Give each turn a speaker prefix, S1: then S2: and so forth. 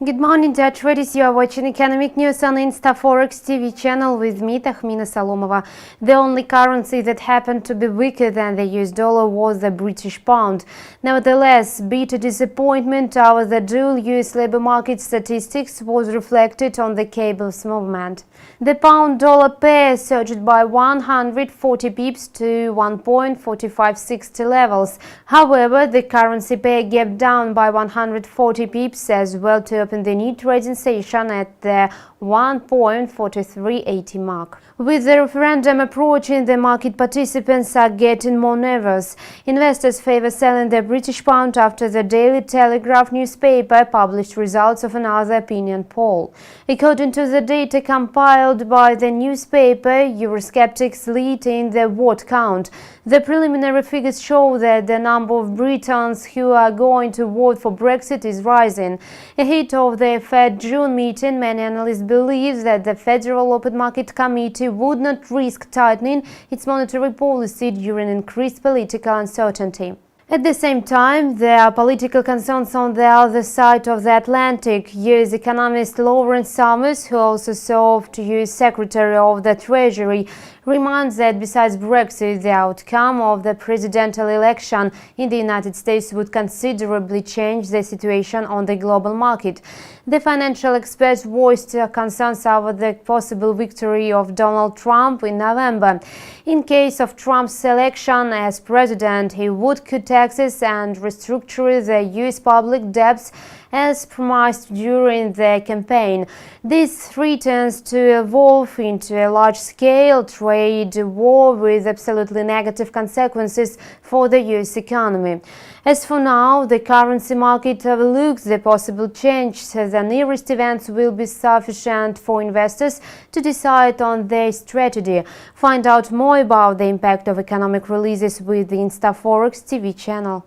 S1: Good morning, dear traders. You are watching economic news on ИнстаФорекс TV channel with me, Tahmina Salomova. The only currency that happened to be weaker than the US dollar was the British pound. Nevertheless, bitter disappointment over the dual US labor market statistics was reflected on the cables movement. The pound-dollar pair surged by 140 pips to 1.4560 levels. However, the currency pair gapped down by 140 pips as well to open the new trading session at the 1.4380 mark. With the referendum approaching, the market participants are getting more nervous. Investors favor selling the British pound after the Daily Telegraph newspaper published results of another opinion poll. According to the data compiled by the newspaper, eurosceptics lead in the vote count. The preliminary figures show that the number of Britons who are going to vote for Brexit is rising. Ahead of the Fed June meeting, many analysts believe that the Federal Open Market Committee would not risk tightening its monetary policy during increased political uncertainty. At the same time, there are political concerns on the other side of the Atlantic. US economist Lawrence Summers, who also served US Secretary of the Treasury, reminds that besides Brexit, the outcome of the presidential election in the United States would considerably change the situation on the global market. The financial experts voiced concerns over the possible victory of Donald Trump in November. In case of Trump's selection as president, he would cut taxes and restructure the US public debts as promised during the campaign. This threatens to evolve into a large-scale trade war with absolutely negative consequences for the US economy. As for now, the currency market overlooks the possible change. The nearest events will be sufficient for investors to decide on their strategy. Find out more about the impact of economic releases with the InstaForex's TV channel.